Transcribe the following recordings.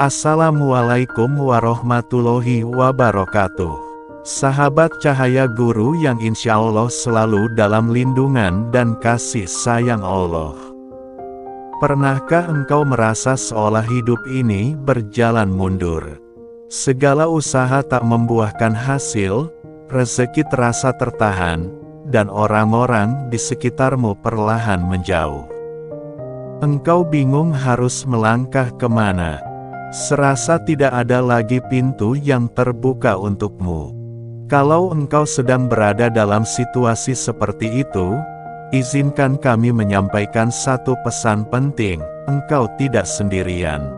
Assalamualaikum warahmatullahi wabarakatuh. Sahabat cahaya guru yang insya Allah selalu dalam lindungan dan kasih sayang Allah. Pernahkah engkau merasa seolah hidup ini berjalan mundur? Segala usaha tak membuahkan hasil, rezeki terasa tertahan, dan orang-orang di sekitarmu perlahan menjauh. Engkau bingung harus melangkah kemana. Serasa tidak ada lagi pintu yang terbuka untukmu. Kalau engkau sedang berada dalam situasi seperti itu, izinkan kami menyampaikan satu pesan penting, engkau tidak sendirian.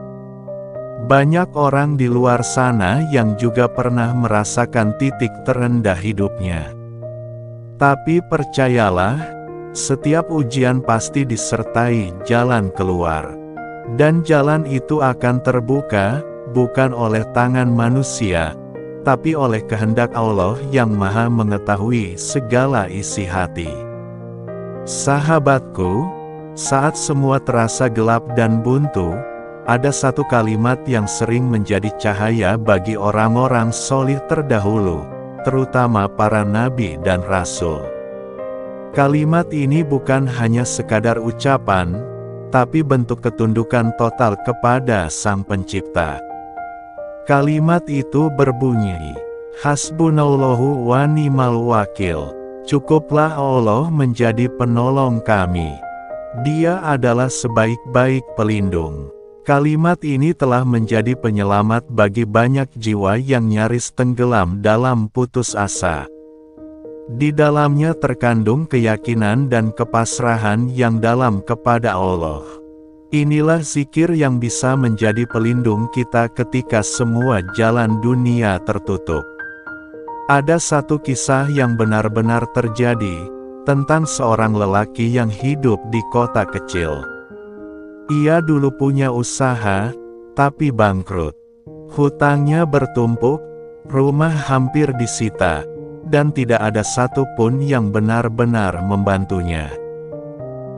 Banyak orang di luar sana yang juga pernah merasakan titik terendah hidupnya. Tapi percayalah, setiap ujian pasti disertai jalan keluar. Dan jalan itu akan terbuka, bukan oleh tangan manusia, tapi oleh kehendak Allah yang Maha Mengetahui segala isi hati. Sahabatku, saat semua terasa gelap dan buntu, ada satu kalimat yang sering menjadi cahaya bagi orang-orang solih terdahulu, terutama para nabi dan rasul. Kalimat ini bukan hanya sekadar ucapan, tapi bentuk ketundukan total kepada Sang Pencipta. Kalimat itu berbunyi, Hasbunallahu wa ni'mal wakil. Cukuplah Allah menjadi penolong kami. Dia adalah sebaik-baik pelindung. Kalimat ini telah menjadi penyelamat bagi banyak jiwa yang nyaris tenggelam dalam putus asa. Di dalamnya terkandung keyakinan dan kepasrahan yang dalam kepada Allah. Inilah zikir yang bisa menjadi pelindung kita ketika semua jalan dunia tertutup. Ada satu kisah yang benar-benar terjadi, tentang seorang lelaki yang hidup di kota kecil. Ia dulu punya usaha, tapi bangkrut. Hutangnya bertumpuk, rumah hampir disita, dan tidak ada satupun yang benar-benar membantunya.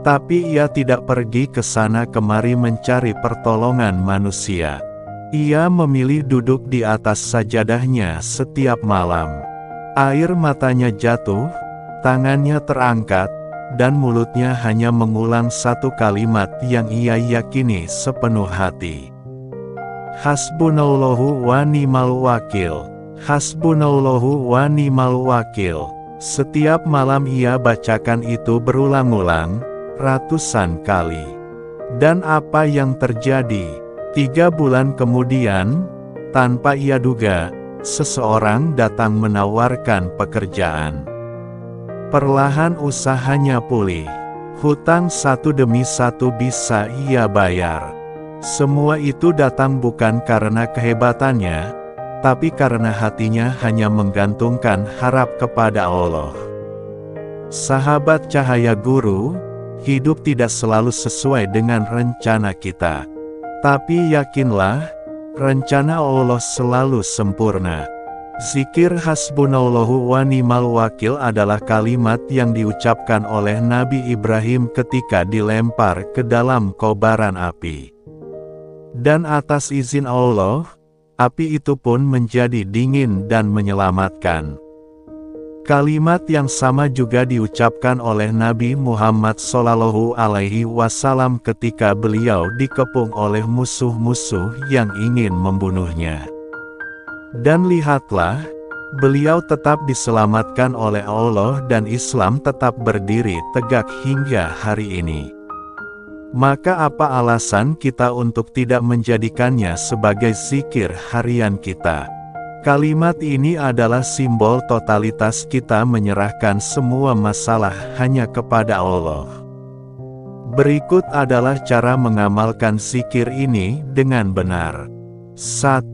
Tapi ia tidak pergi ke sana kemari mencari pertolongan manusia. Ia memilih duduk di atas sajadahnya setiap malam. Air matanya jatuh, tangannya terangkat, dan mulutnya hanya mengulang satu kalimat yang ia yakini sepenuh hati. Hasbunallahu wa ni'mal wakil. Hasbunallahu wa ni'mal wakil. Setiap malam ia bacakan itu berulang-ulang, ratusan kali. Dan apa yang terjadi? 3 bulan kemudian, tanpa ia duga, seseorang datang menawarkan pekerjaan. Perlahan usahanya pulih. Hutang satu demi satu bisa ia bayar. Semua itu datang bukan karena kehebatannya, tapi karena hatinya hanya menggantungkan harap kepada Allah. Sahabat cahaya guru, hidup tidak selalu sesuai dengan rencana kita. Tapi yakinlah, rencana Allah selalu sempurna. Zikir Hasbunallahu wa ni'mal wakil adalah kalimat yang diucapkan oleh Nabi Ibrahim ketika dilempar ke dalam kobaran api. Dan atas izin Allah, api itu pun menjadi dingin dan menyelamatkan. Kalimat yang sama juga diucapkan oleh Nabi Muhammad SAW ketika beliau dikepung oleh musuh-musuh yang ingin membunuhnya. Dan lihatlah, beliau tetap diselamatkan oleh Allah dan Islam tetap berdiri tegak hingga hari ini. Maka apa alasan kita untuk tidak menjadikannya sebagai zikir harian kita? Kalimat ini adalah simbol totalitas kita menyerahkan semua masalah hanya kepada Allah. Berikut adalah cara mengamalkan zikir ini dengan benar. 1.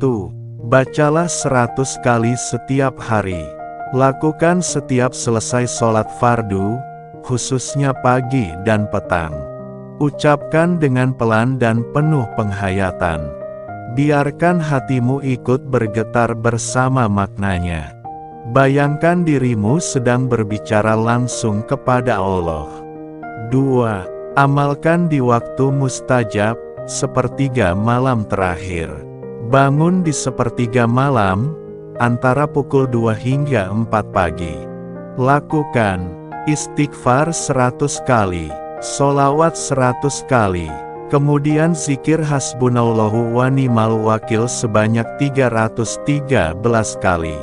Bacalah 100 kali setiap hari. Lakukan setiap selesai sholat fardu, khususnya pagi dan petang. Ucapkan dengan pelan dan penuh penghayatan. Biarkan hatimu ikut bergetar bersama maknanya. Bayangkan dirimu sedang berbicara langsung kepada Allah. 2. Amalkan di waktu mustajab, sepertiga malam terakhir. Bangun di sepertiga malam, antara pukul 2 hingga 4 pagi. Lakukan istighfar 100 kali, sholawat 100 kali, kemudian zikir hasbunallahu wa ni'mal wakil sebanyak 313 kali.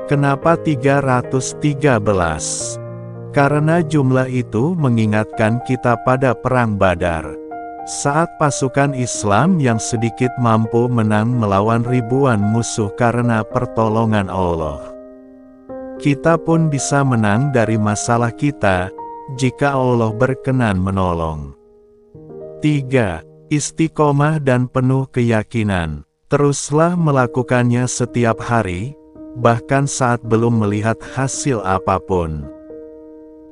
Kenapa 313? Karena jumlah itu mengingatkan kita pada Perang Badar. Saat pasukan Islam yang sedikit mampu menang melawan ribuan musuh karena pertolongan Allah. Kita pun bisa menang dari masalah kita, jika Allah berkenan menolong. 3. Istiqomah dan penuh keyakinan. Teruslah melakukannya setiap hari, bahkan saat belum melihat hasil apapun.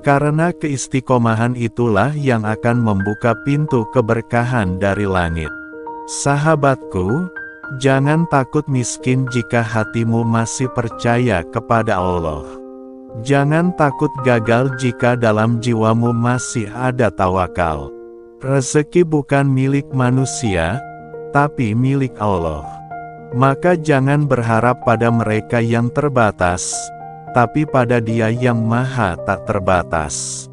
Karena keistiqomahan itulah yang akan membuka pintu keberkahan dari langit. Sahabatku, jangan takut miskin jika hatimu masih percaya kepada Allah. Jangan takut gagal jika dalam jiwamu masih ada tawakal. Rezeki bukan milik manusia, tapi milik Allah. Maka jangan berharap pada mereka yang terbatas, tapi pada Dia yang Maha tak terbatas.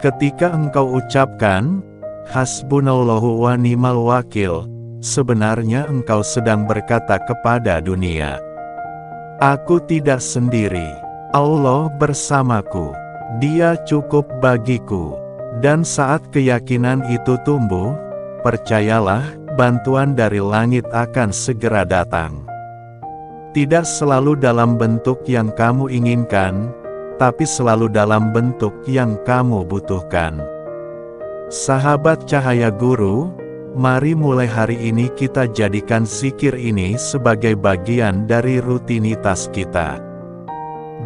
Ketika engkau ucapkan, hasbunallahu wa ni'mal wakil, sebenarnya engkau sedang berkata kepada dunia, aku tidak sendiri, Allah bersamaku, Dia cukup bagiku. Dan saat keyakinan itu tumbuh, percayalah, bantuan dari langit akan segera datang. Tidak selalu dalam bentuk yang kamu inginkan, tapi selalu dalam bentuk yang kamu butuhkan. Sahabat Cahaya Guru, mari mulai hari ini kita jadikan zikir ini sebagai bagian dari rutinitas kita.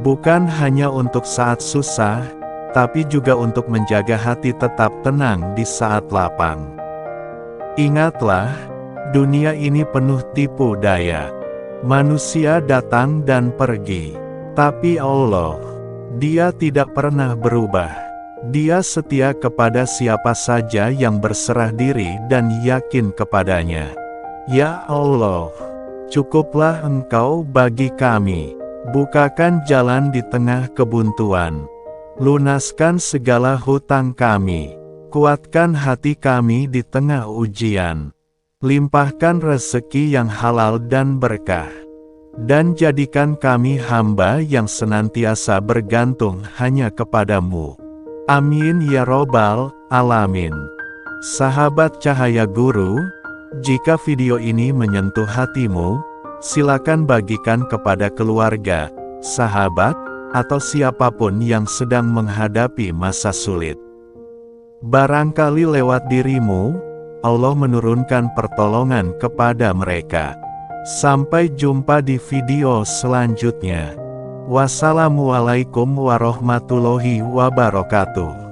Bukan hanya untuk saat susah, tapi juga untuk menjaga hati tetap tenang di saat lapang. Ingatlah, dunia ini penuh tipu daya. Manusia datang dan pergi, tapi Allah, Dia tidak pernah berubah. Dia setia kepada siapa saja yang berserah diri dan yakin kepadanya. Ya Allah, cukuplah Engkau bagi kami. Bukakan jalan di tengah kebuntuan. Lunaskan segala hutang kami. Kuatkan hati kami di tengah ujian. Limpahkan rezeki yang halal dan berkah. Dan jadikan kami hamba yang senantiasa bergantung hanya kepadamu. Amin ya robbal alamin. Sahabat Cahaya Guru, jika video ini menyentuh hatimu, silakan bagikan kepada keluarga, sahabat, atau siapapun yang sedang menghadapi masa sulit. Barangkali lewat dirimu, Allah menurunkan pertolongan kepada mereka. Sampai jumpa di video selanjutnya. Wassalamualaikum warahmatullahi wabarakatuh.